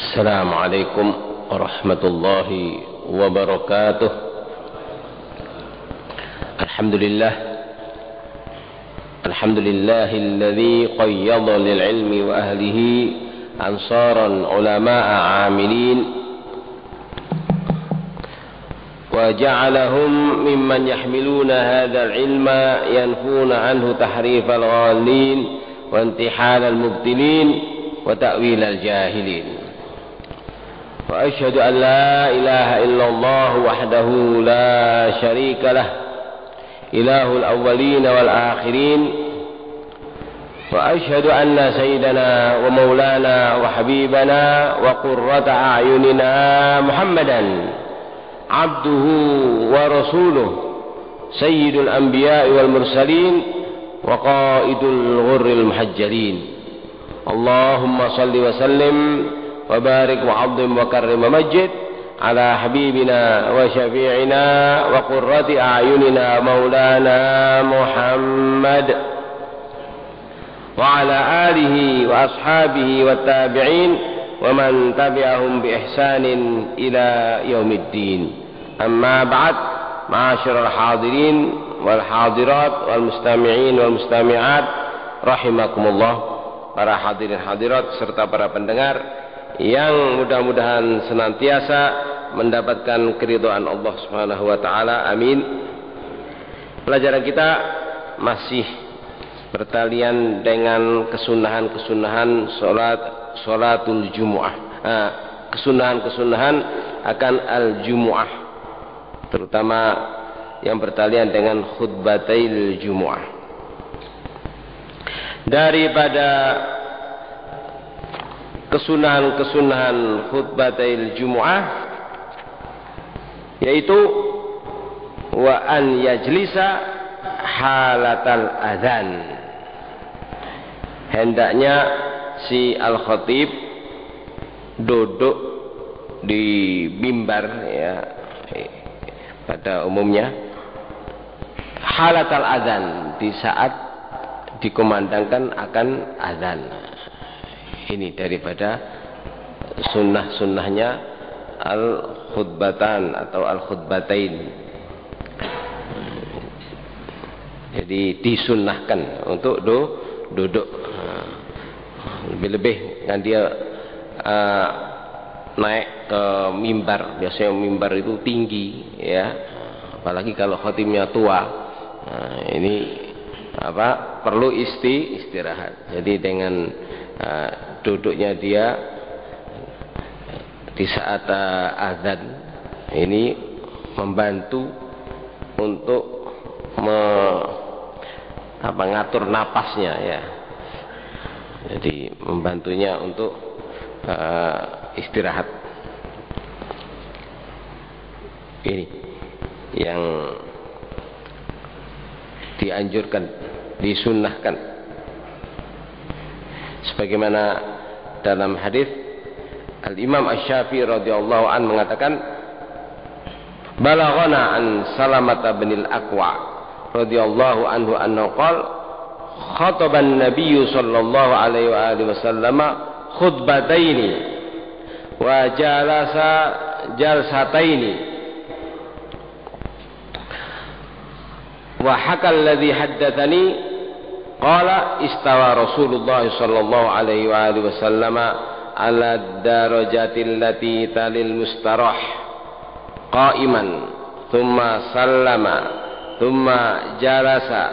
السلام عليكم ورحمة الله وبركاته. الحمد لله الذي قيض للعلم وأهله أنصارا علماء عاملين وجعلهم ممن يحملون هذا العلم ينفون عنه تحريف الغالين وانتحال المبتلين وتأويل الجاهلين. وأشهد أن لا إله إلا الله وحده لا شريك له إله الأولين والآخرين. وأشهد أن سيدنا ومولانا وحبيبنا وقرة أعيننا محمدا عبده ورسوله سيد الأنبياء والمرسلين وقائد الغر المحجلين. اللهم صل وسلم وبارك وعظم وكرم ومجد على حبيبنا وشفيعنا وقرة أعيننا مولانا محمد وعلى آله وأصحابه والتابعين ومن تبعهم بإحسان إلى يوم الدين. أما بعد، معاشر الحاضرين والحاضرات والمستمعين والمستمعات rahimakumullah, para hadirin hadirat serta para pendengar yang mudah-mudahan senantiasa mendapatkan keridhaan Allah Subhanahu wa taala. Amin. Pelajaran kita masih bertalian dengan kesunahan-kesunahan salatul Jumu'ah. Kesunahan-kesunahan akan al-Jumu'ah, terutama yang bertalian dengan khutbatil Jumu'ah. Daripada kesunahan-kesunahan khutbatil Jumu'ah yaitu wa an yajlisa halatal adzan. Hendaknya si al-khatib duduk di mimbar, ya, pada umumnya halatal adzan, di saat dikumandangkan akan adzan. Ini daripada sunnah-sunnahnya al-khutbatan atau al-khutbatain. Jadi disunnahkan untuk duduk. Lebih-lebih kan dia naik ke mimbar. Biasanya mimbar itu tinggi, ya. Apalagi kalau khatibnya tua. Ini perlu istirahat. Jadi dengan duduknya dia di saat azan ini membantu untuk mengatur napasnya, ya. Jadi membantunya untuk istirahat. Ini yang dianjurkan, disunnahkan. Sebagaimana dalam hadis Al-Imam Asy-Syafi'i radhiyallahu an mengatakan, balaghana an Salamah bin al-Aqwa radhiyallahu anhu annahu qala khataban Nabiy sallallahu alaihi wa alihi wasallam khutbataini wa jalasa jalsataini wa hakal ladzi haddatsani qala istawa Rasulullah sallallahu alaihi wa alihi wasallam ala darajatil lati talil mustarah qa'iman thumma sallama thumma jalasa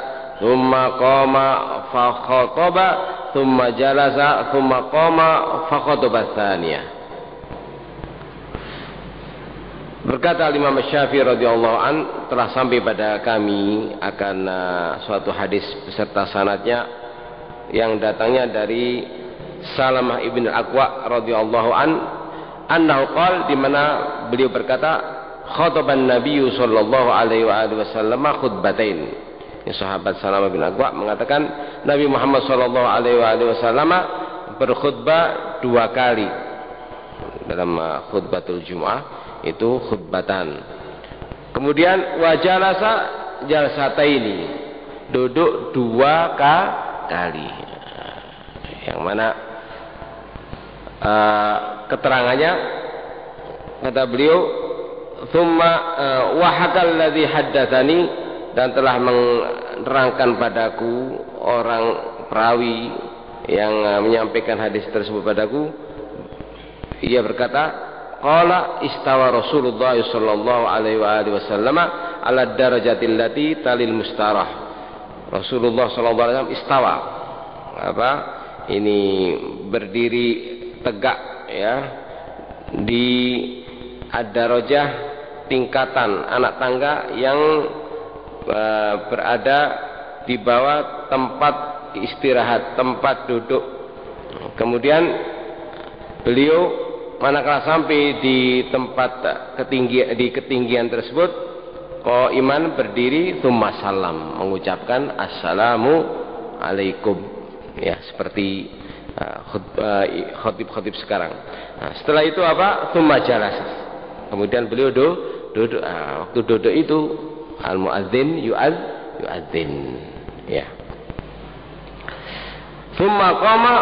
thumma qama fa khataba thumma jalasa thumma qama fa khataba tsaniyah. Berkata Imam Syafi'i radhiyallahu an, telah sampai pada kami akan suatu hadis beserta sanadnya yang datangnya dari Salamah ibn al-Aqwa radhiyallahu an, annahu qala, di mana beliau berkata, khataban Nabiy sallallahu alaihi wasallam khutbatain. Sahabat Salamah bin Aqwa mengatakan Nabi Muhammad sallallahu alaihi wasallam berkhutbah 2 kali dalam khutbatul Jumu'ah, itu khutbatan. Kemudian wajalasa jalsataini, duduk 2 kali. Yang mana keterangannya, kata beliau, thumma wa hakal ladzi haddatsani, dan telah menerangkan padaku orang perawi yang menyampaikan hadis tersebut padaku. Ia berkata, qala istawa Rasulullah sallallahu alaihi wasallam ala darajatil lati talil mustarah. Rasulullah sallallahu alaihi wasallam istawa, ini berdiri tegak ya di ad-darajah, tingkatan anak tangga yang berada di bawah tempat istirahat, tempat duduk. Kemudian beliau manakala sampai di tempat ketinggian tersebut, qaiman, berdiri, tsumma salam, mengucapkan assalamu alaikum, ya seperti khotib sekarang. Nah, setelah itu apa? Tsumma jalas. Kemudian beliau duduk. Waktu duduk itu al muadzin yuadzin, ya. Tsumma qama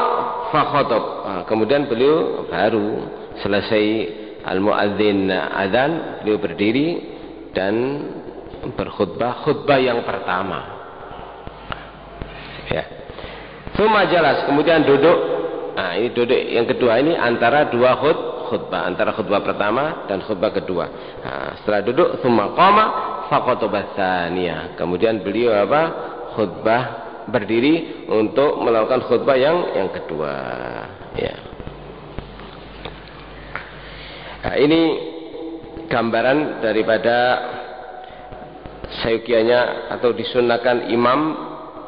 fa khatab. Kemudian beliau baru selesai al muadzin azan, beliau berdiri dan berkhutbah, khutbah yang pertama, ya. Tsumma jalas, kemudian duduk. Nah, ini duduk yang kedua, ini antara dua khutbah, antara khutbah pertama dan khutbah kedua. Nah, setelah duduk, tsumma qama fa khataba tsaniyah. Kemudian beliau khutbah, berdiri untuk melakukan khutbah yang kedua, ya. Nah, ini gambaran daripada sayukianya atau disunahkan imam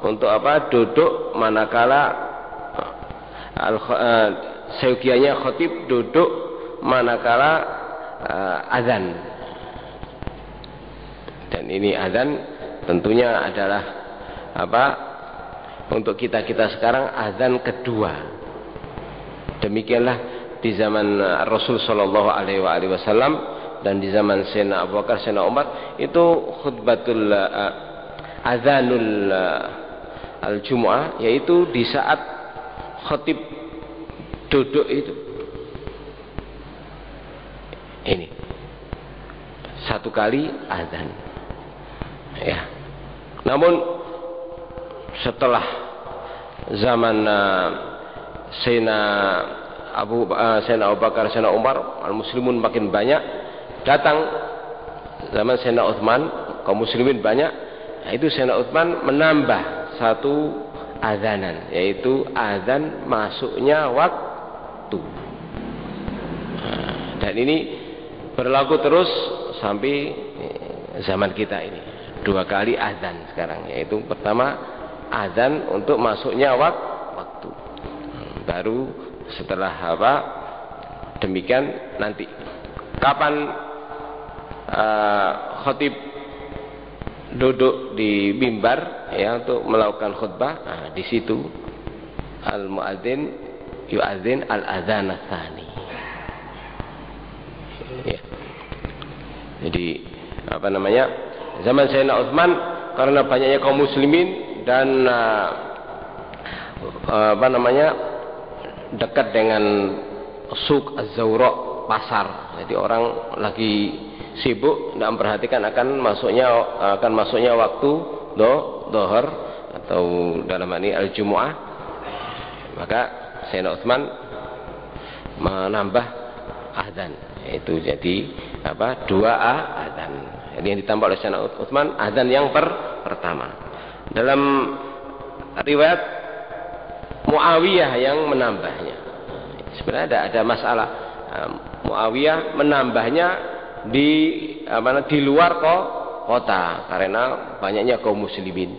untuk duduk manakala sayukianya khotib duduk manakala azan. Dan ini azan tentunya adalah untuk kita sekarang azan kedua. Demikianlah di zaman Rasul sallallahu alaihi wasallam dan di zaman Sayyidina Abu Bakar, Sayyidina Umar, itu khutbatul azanul al-Jumu'ah, yaitu di saat khatib duduk itu. Ini satu kali azan, ya. Namun setelah zaman Sayyidina Abu Bakar, Sayyidina Umar, al-muslimun makin banyak, datang zaman Sayyidina Utsman, kaum muslimin banyak. Nah, itu Sayyidina Utsman menambah satu azanan, yaitu azan masuknya waktu. Nah, dan ini berlaku terus sampai zaman kita ini. Dua kali azan sekarang, yaitu pertama azan untuk masuknya waktu. Baru setelah demikian nanti kapan khatib duduk di mimbar ya untuk melakukan khutbah, nah, di situ al muadzin yuadzin al adzan tsani, ya. Jadi zaman Sayyidina Utsman, karena banyaknya kaum muslimin dan dekat dengan Suq Az-Zawra, pasar. Jadi orang lagi sibuk, tidak memperhatikan akan masuknya waktu Dhuhr atau dalam hal ini al-Jumu'ah. Maka Sayyidina Utsman menambah azan, yaitu jadi dua azan. Jadi yang ditambah oleh Sayyidina Utsman azan yang pertama. Dalam riwayat Muawiyah yang menambahnya. Sebenarnya ada masalah. Muawiyah menambahnya di luar kota karena banyaknya kaum muslimin.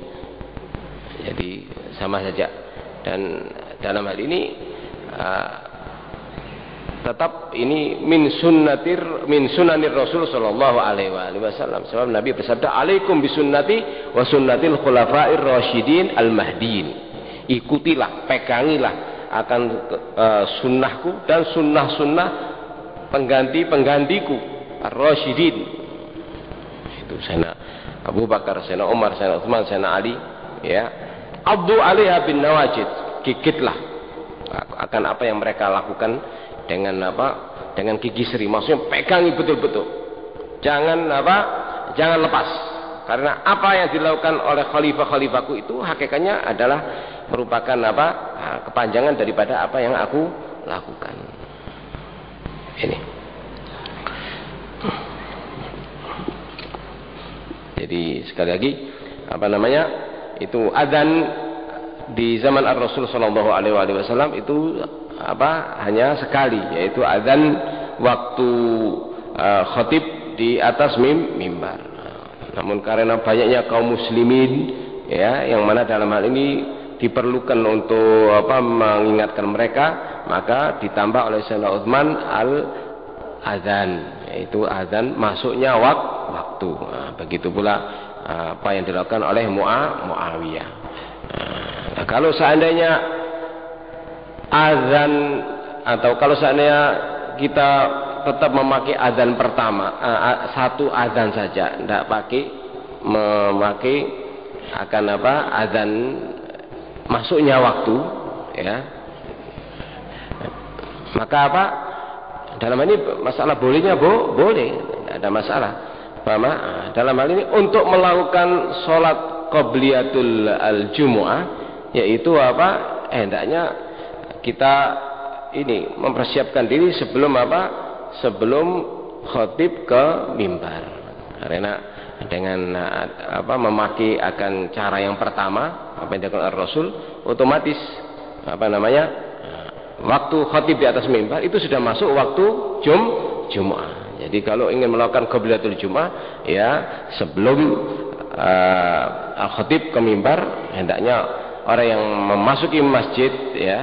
Jadi sama saja. Dan dalam hal ini tetap ini min sunnanir Rasul sallallahu alaihi wasallam. Sebab Nabi bersabda, "Alaikum bisunnati wa sunnatil khulafair rasyidin al-mahdiin." Ikutilah, pegangilah akan sunnahku dan sunnah-sunnah pengganti-penggantiku ar-rasyidin. Itu Sayyidina Abu Bakar, Sayyidina Umar, Sayyidina Utsman, Sayyidina Ali, ya. Abdu 'alaiha bin nawajid, gigitlah akan apa yang mereka lakukan dengan apa? Dengan gigi seri. Maksudnya pegangi betul-betul. Jangan lepas. Karena apa yang dilakukan oleh khalifah-khalifahku itu hakikatnya adalah merupakan kepanjangan daripada apa yang aku lakukan. Ini. Jadi sekali lagi itu adzan di zaman Ar-Rasul sallallahu alaihi wasallam itu hanya sekali, yaitu adzan waktu khatib di atas mimbar. Namun karena banyaknya kaum muslimin ya, yang mana dalam hal ini diperlukan untuk mengingatkan mereka, maka ditambah oleh Sayyidina Utsman al-adzan, yaitu adzan masuknya waktu. Begitu pula apa yang dilakukan oleh Muawiyah. Nah, kalau seandainya azan atau kalau seandainya kita tetap memakai azan pertama, satu azan saja, tidak memakai azan masuknya waktu, ya, maka dalam ini masalah bolehnya boleh, tidak ada masalah. Dalam hal ini untuk melakukan sholat qobliyatul al-jumu'ah, yaitu hendaknya kita ini mempersiapkan diri sebelum khatib ke mimbar. Karena dengan memakai akan cara yang pertama apa yang dilakukan Rasul, otomatis waktu khatib di atas mimbar itu sudah masuk waktu Jumu'ah. Jadi kalau ingin melakukan qobliyatul Jumu'ah, ya, sebelum khatib ke mimbar, hendaknya orang yang memasuki masjid, ya,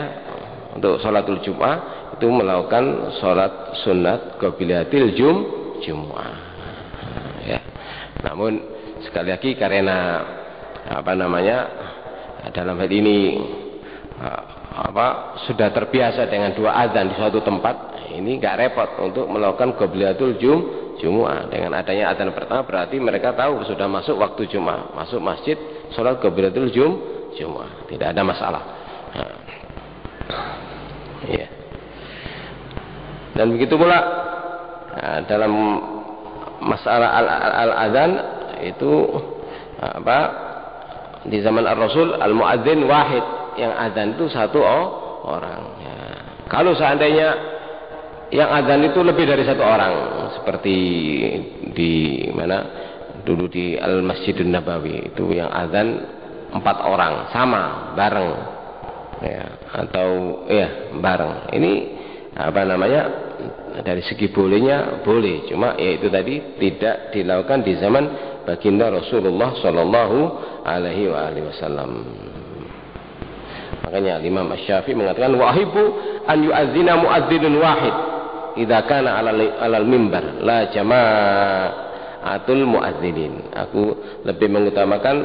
untuk sholatul Jumu'ah itu melakukan sholat sunat qobliyatul Jumu'ah, ya. Namun sekali lagi karena dalam hal ini sudah terbiasa dengan dua azan di suatu tempat, ini nggak repot untuk melakukan qobliyatul Jumu'ah. Dengan adanya azan pertama berarti mereka tahu sudah masuk waktu Jumu'ah, masuk masjid sholat qobliyatul Jumu'ah, tidak ada masalah. Ya. Dan begitu pula dalam masalah al-adzan itu di zaman Ar-Rasul al-muadzin wahid, yang adzan itu satu orang, ya. Kalau seandainya yang adzan itu lebih dari satu orang, seperti di mana dulu di Al-Masjidun Nabawi itu yang adzan 4 orang sama bareng, ya, atau ya bareng. Ini dari segi bolehnya boleh, cuma ya itu tadi tidak dilakukan di zaman baginda Rasulullah Shallallahu Alaihi Wasallam. Makanya Imam Asy-Syafi'i mengatakan wahibu an yu'adzina mu'adzinun wahid idza kana 'alal mimbar la jama'atul mu'adzinin. Aku lebih mengutamakan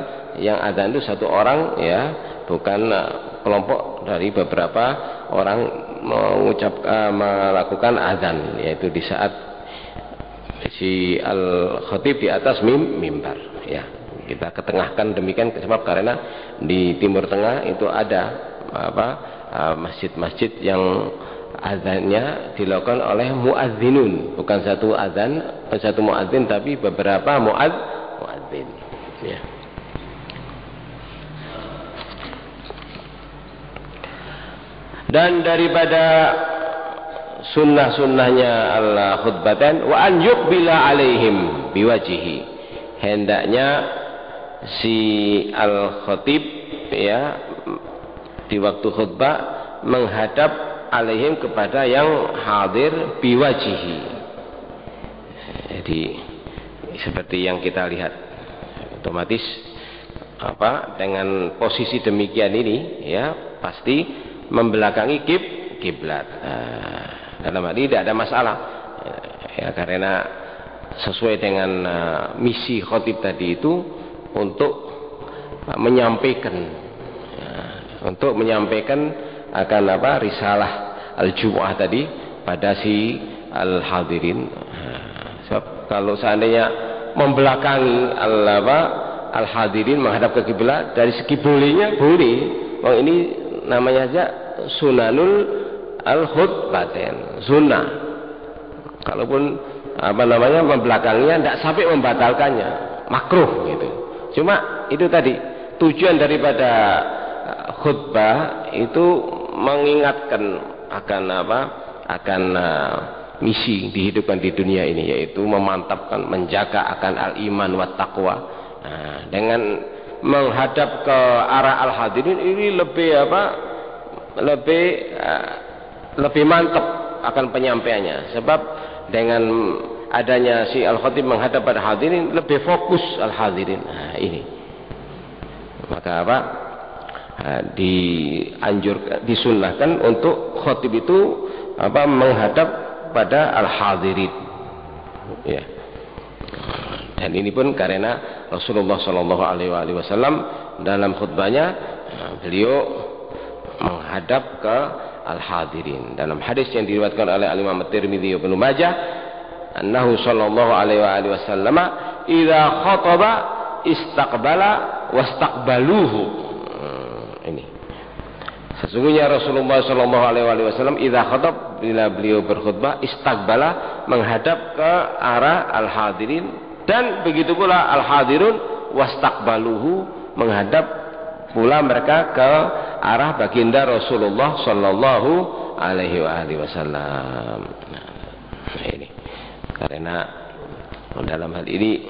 yang adzan itu satu orang, ya, bukan kelompok dari beberapa orang melakukan adzan, yaitu di saat si al-khatib di atas mimbar, ya. Kita ketengahkan demikian sebab karena di Timur Tengah itu ada masjid-masjid yang azannya dilakukan oleh muadzinun, bukan satu azan, satu muadzin, tapi beberapa muadzin, ya. Dan daripada sunnah-sunnahnya al-khutbatan wa an yuqbila alaihim biwajihi, hendaknya si al-khatib, ya, di waktu khutbah menghadap alaihim kepada yang hadir biwajihi. Jadi seperti yang kita lihat, otomatis dengan posisi demikian ini, ya, pasti membelakangi kiblat. Dalam hal ini tidak ada masalah, ya, karena sesuai dengan misi khatib tadi itu untuk menyampaikan, ya, akan risalah al-Jumu'ah tadi pada si al-hadirin. Sebab kalau seandainya membelakangi al-hadirin menghadap ke kiblat, dari segi bolehnya boleh. Ini namanya aja sunanul al-khutbatain, sunnah. Kalaupun membelakanginya tidak sampai membatalkannya, makruh gitu. Cuma itu tadi tujuan daripada khutbah itu mengingatkan akan misi dihidupkan di dunia ini, yaitu memantapkan, menjaga akan al-iman wa taqwa. Dengan menghadap ke arah al-hadirin ini lebih mantap akan penyampaiannya, sebab dengan adanya si al-khatib menghadap pada hadirin lebih fokus al-hadirin. Ini maka disunnahkan untuk khatib itu menghadap pada al-hadirin, ya. Dan ini pun karena Rasulullah Shallallahu Alaihi Wasallam dalam khutbahnya beliau menghadap ke al-hadirin. Dalam hadis yang diriwayatkan oleh Imam At-Tirmidzi Ibnu Majah, annahu sallallahu alaihi wasallam idza khataba istaqbala wastaqbaluhu. Ini sesungguhnya Rasulullah sallallahu alaihi wasallam idza khatab, bila beliau berkhutbah, istaqbala, menghadap ke arah al-hadirin, dan begitu pula al-hadirun wastaqbaluhu, menghadap pula mereka ke arah baginda Rasulullah sallallahu alaihi wasallam. Ini karena dalam hal ini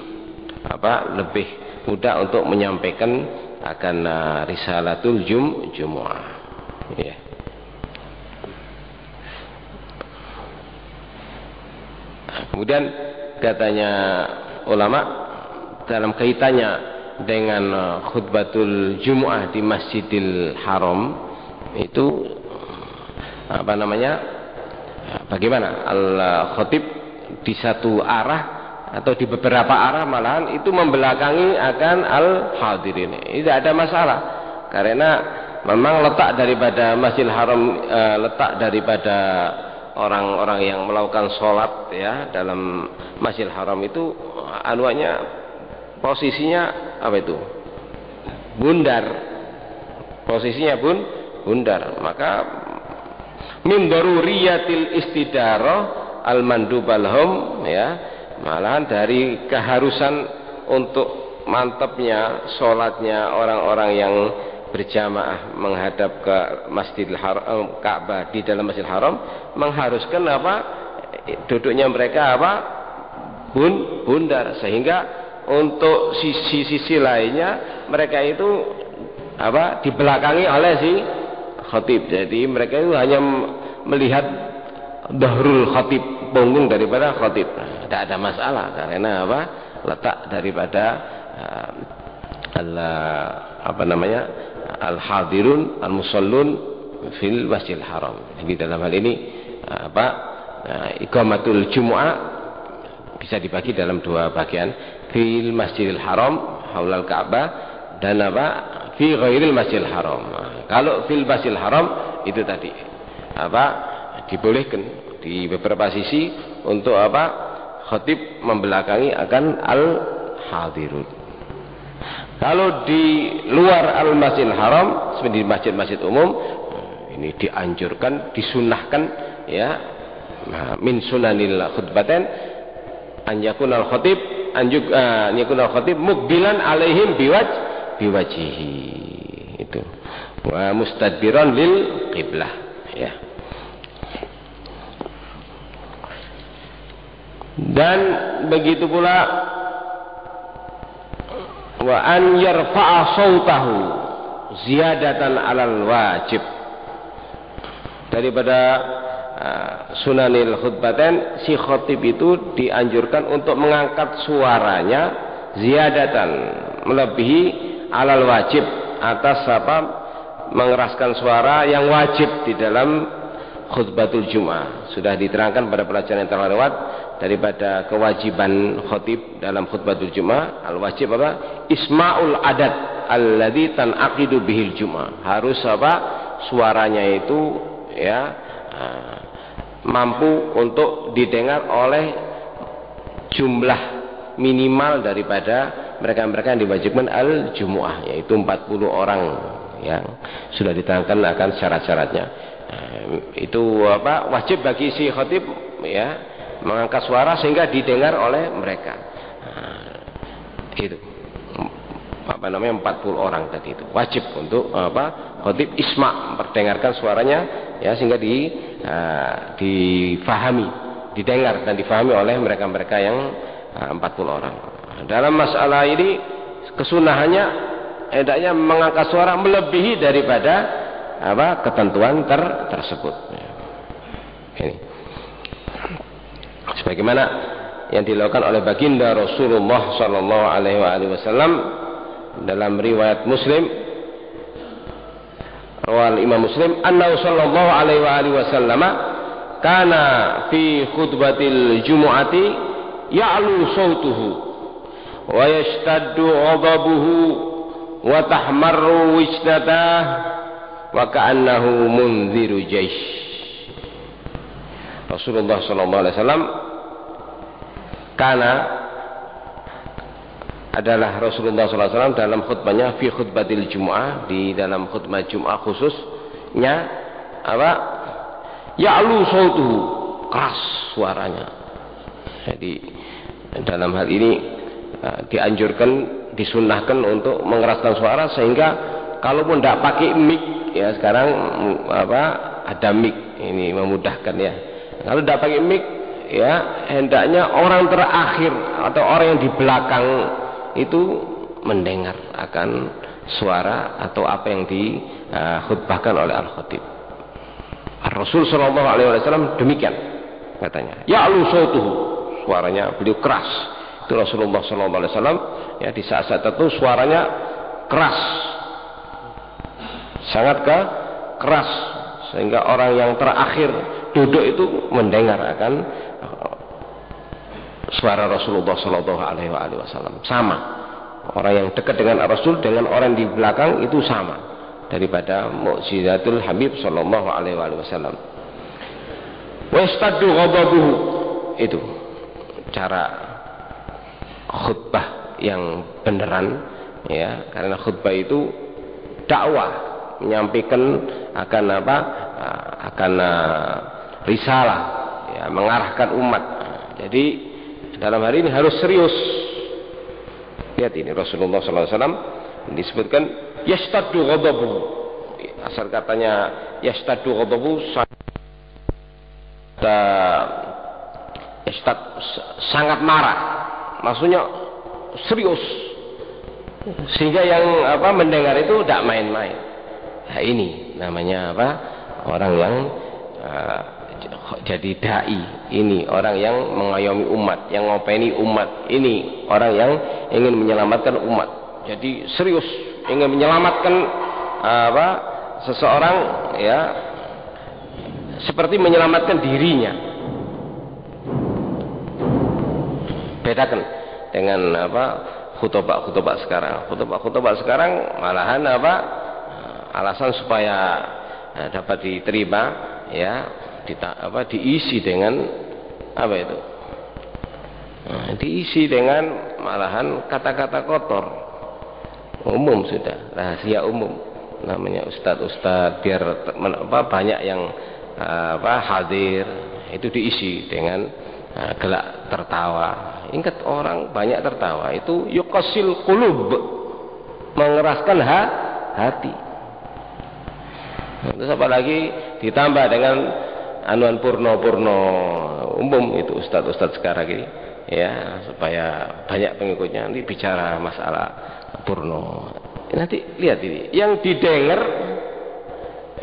lebih mudah untuk menyampaikan akan risalatul jumu'ah, ya. Kemudian katanya ulama dalam kaitannya dengan khutbatul jumu'ah di Masjidil Haram itu bagaimana al-khatib di satu arah atau di beberapa arah malahan itu membelakangi akan al-hadirin. Ini tidak ada masalah, karena memang letak daripada Masjidil Haram, letak daripada orang-orang yang melakukan sholat, ya, dalam Masjidil Haram itu posisinya bundar, posisinya bundar. Maka min daruriyatil istidarah al mandubalhum, ya, malahan dari keharusan untuk mantapnya sholatnya orang-orang yang berjamaah menghadap ke Masjidil Haram, Ka'bah di dalam Masjidil Haram, mengharuskan duduknya mereka bundar, sehingga untuk sisi-sisi lainnya mereka itu dibelakangi oleh si khatib. Jadi mereka itu hanya melihat dahrul khatib, punggung daripada khatib. Tidak ada masalah, karena letak daripada al-hadirun al-musallun fil Masjidil Haram. Jadi dalam hal ini iqamatul jumu'ah bisa dibagi dalam dua bagian, fil Masjidil Haram haulal Ka'bah, dan fi ghairil Masjidil Haram. Kalau fil Masjidil Haram itu tadi dibolehkan di beberapa sisi untuk khatib membelakangi akan al-hadirun. Kalau di luar al-Masjidil Haram, seperti di masjid-masjid umum, ini dianjurkan, disunnahkan, ya, min sunanil khutbatain an yakun al-khatib mukbilan alaihim biwajhihi, itu, wa mustadbiran lil qiblah, ya. Dan begitu pula wa an yarfa'a sautahu ziyadatan alal wajib, daripada sunanil khutbatain, si khatib itu dianjurkan untuk mengangkat suaranya ziyadatan, melebihi alal wajib, atas mengeraskan suara yang wajib di dalam khutbatul Jum'ah. Sudah diterangkan pada pelajaran yang telah lewat daripada kewajiban khatib dalam khutbatul Jum'ah. Al-wajib isma'ul adat alladzi tanaqidu bihil Jum'ah. Harus suaranya itu, ya, mampu untuk didengar oleh jumlah minimal daripada mereka-mereka yang diwajibkan al-Jumu'ah, yaitu 40 orang, yang sudah diterangkan akan syarat-syaratnya. Itu wajib bagi si khatib ya mengangkat suara sehingga didengar oleh mereka. Itu 40 orang tadi itu wajib untuk khatib isma, memperdengarkan suaranya ya sehingga difahami, didengar dan difahami oleh mereka-mereka yang 40 orang. Dalam masalah ini kesunahannya hendaknya mengangkat suara melebihi daripada ketentuan tersebut. Ini sebagaimana yang dilakukan oleh baginda Rasulullah sallallahu alaihi wasallam dalam riwayat Muslim, rawal Imam Muslim, annahu sallallahu alaihi wasallam kana fi khutbatil jumu'ati ya'lu sautuhu wa yashtaddu ghadabuhu wa tahmarru wijnatah wa ka'annahu munziru jaish. Rasulullah sallallahu alaihi wasallam karena adalah Rasulullah sallallahu alaihi wasallam dalam khutbahnya fi khutbatil jumu'ah, di dalam khutbah Jumat khususnya ya'lu sautuhu, keras suaranya. Jadi dalam hal ini dianjurkan, disunnahkan untuk mengeraskan suara sehingga kalaupun tidak pakai mic ya, sekarang ada mic ini memudahkan ya. Kalau tidak pakai mic ya, hendaknya orang terakhir atau orang yang di belakang itu mendengar akan suara atau apa yang dikhutbahkan oleh al-khatib. Rasul sallallahu alaihi wasallam demikian katanya. Ya'lu sautuhu, suaranya beliau keras. Itu Rasulullah sallallahu alaihi wasallam ya, di saat-saat tertentu suaranya keras. Sangat keras sehingga orang yang terakhir duduk itu mendengar akan suara Rasulullah sallallahu alaihi wasallam. Sama. Orang yang dekat dengan Rasul dengan orang di belakang itu sama daripada mukjizatul Habib sallallahu alaihi wasallam. Wastadu ghadabuhu, itu cara khutbah yang beneran ya, karena khutbah itu dakwah, menyampaikan akan akan risalah ya, mengarahkan umat. Jadi dalam hari ini harus serius. Lihat ini Rasulullah sallallahu alaihi wasallam disebutkan yastadu ghadabuhu. Asal katanya yastadu ghadabuhu, sangat marah. Maksudnya serius. Sehingga yang mendengar itu tidak main-main. Nah, ini namanya orang yang jadi dai, ini orang yang mengayomi umat, yang ngopeni umat, ini orang yang ingin menyelamatkan umat. Jadi serius ingin menyelamatkan seseorang ya, seperti menyelamatkan dirinya. Bedakan dengan khutbah sekarang. Khutbah sekarang malahan alasan supaya dapat diterima ya, diisi dengan diisi dengan malahan kata-kata kotor, umum sudah, rahasia umum, namanya ustadz biar banyak yang hadir, itu diisi dengan gelak tertawa. Ingat, orang banyak tertawa itu yuqasil qulub, mengeraskan hati. Terus apalagi ditambah dengan anuan purno umum, itu ustadz sekarang ini ya, supaya banyak pengikutnya nanti bicara masalah purno. Nanti lihat ini yang didengar,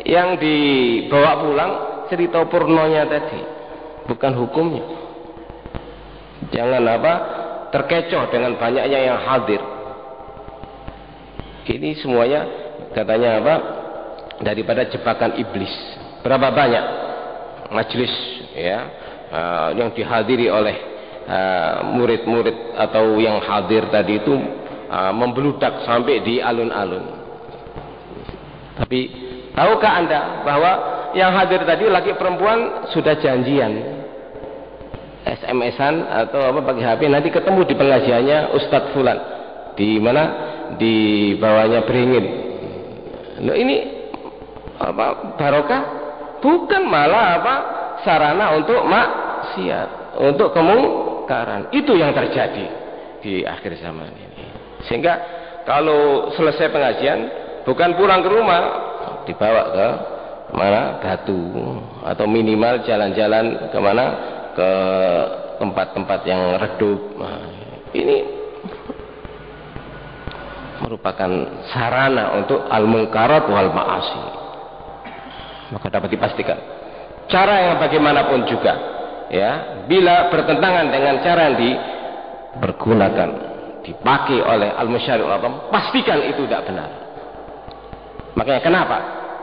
yang dibawa pulang cerita purnonya tadi, bukan hukumnya. Jangan terkecoh dengan banyaknya yang hadir. Ini semuanya katanya daripada jebakan iblis. Berapa banyak majelis ya yang dihadiri oleh murid-murid atau yang hadir tadi itu membeludak sampai di alun-alun. Tapi tahukah Anda bahwa yang hadir tadi laki perempuan sudah janjian, SMS-an atau pakai HP, nanti ketemu di pengajiannya Ustadz Fulan di mana, di bawahnya Beringin. Loh, ini apa barokah? Bukan, malah apa sarana untuk maksiat, untuk kemungkaran. Itu yang terjadi di akhir zaman ini. Sehingga kalau selesai pengajian bukan pulang ke rumah, dibawa ke mana, Batu, atau minimal jalan-jalan kemana, ke tempat-tempat yang redup. Nah, ini merupakan sarana untuk al-munkarat wal ma'asi. Maka dapat dipastikan cara yang bagaimanapun juga, ya, bila bertentangan dengan cara yang dipergunakan, dipakai oleh al-musyari'ul azam, pastikan itu tidak benar. Makanya kenapa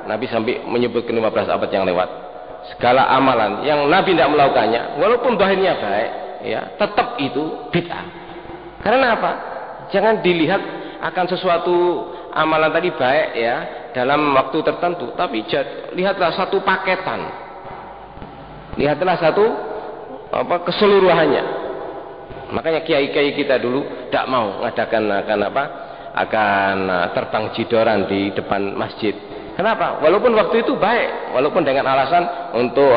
Nabi sampai menyebutkan 15 abad yang lewat, segala amalan yang Nabi tidak melakukannya, walaupun zahirnya baik, ya, tetap itu bid'ah. Karena apa? Jangan dilihat akan sesuatu amalan tadi baik, ya, dalam waktu tertentu, tapi lihatlah satu paketan, lihatlah satu keseluruhannya. Makanya kiai-kiai kita dulu tidak mau mengadakan akan terbang jidoran di depan masjid. Kenapa? Walaupun waktu itu baik, walaupun dengan alasan untuk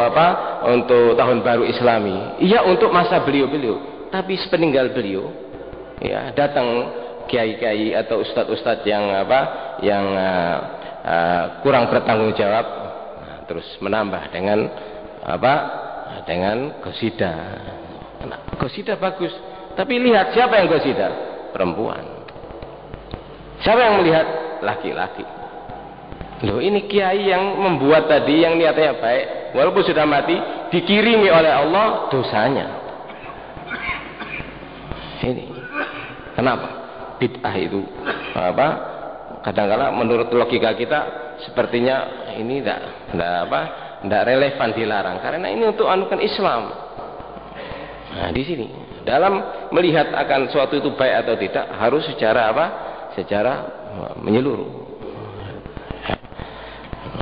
untuk tahun baru Islami, iya, untuk masa beliau-beliau, tapi sepeninggal beliau, ya, datang kiai-kiai atau ustadz-ustadz yang kurang bertanggung jawab, terus menambah dengan dengan qasidah. Qasidah bagus, tapi lihat siapa yang qasidah? Perempuan. Siapa yang melihat? Laki-laki. Loh, ini kiai yang membuat tadi yang niatnya baik, walaupun sudah mati, dikirimi oleh Allah dosanya. Ini kenapa? Bid'ah itu kadang-kadang menurut logika kita sepertinya ini tidak relevan, dilarang, karena ini untuk anukan Islam. Nah, di sini dalam melihat akan suatu itu baik atau tidak harus secara secara menyeluruh.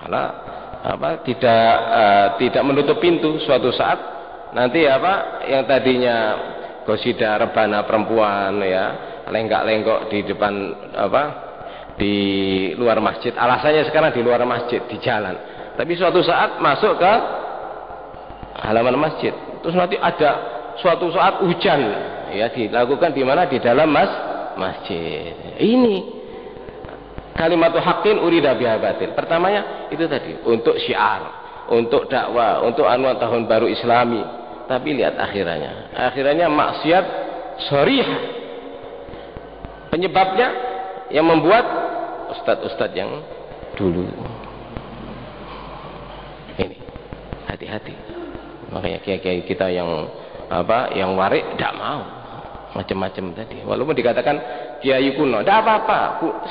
Malah tidak menutup pintu suatu saat nanti yang tadinya qasidah rebana perempuan, ya, lenggak-lenggok di depan di luar masjid, alasannya sekarang di luar masjid, di jalan, tapi suatu saat masuk ke halaman masjid, terus nanti ada suatu saat hujan, ya, dilakukan di mana? Di dalam masjid. Ini kalimatul haqqin urida biha batil. Pertamanya itu tadi untuk syiar, untuk dakwah, untuk anuan tahun baru Islami, tapi lihat akhirnya maksiat sharih. Penyebabnya yang membuat ustadz-ustadz yang dulu. Ini hati-hati. Makanya kiai-kiai kita yang yang warik tidak mau macam-macam tadi. Walaupun dikatakan kiai kuno, tidak apa-apa.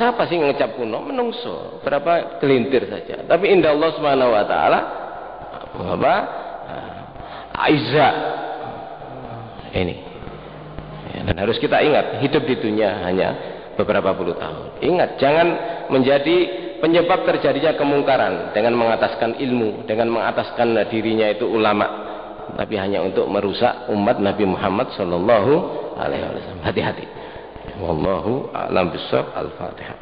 Siapa sih ngecap kuno? Menungso. Berapa gelintir saja. Tapi indah Allah Subhanahu wa taala Aiza. Ini. Dan harus kita ingat, hidup di dunia hanya beberapa puluh tahun. Ingat, jangan menjadi penyebab terjadinya kemungkaran dengan mengataskan ilmu, dengan mengataskan dirinya itu ulama, tapi hanya untuk merusak umat Nabi Muhammad sallallahu alaihi wasallam. Hati-hati. Wallahu a'lam bishawab. Al-Fatihah.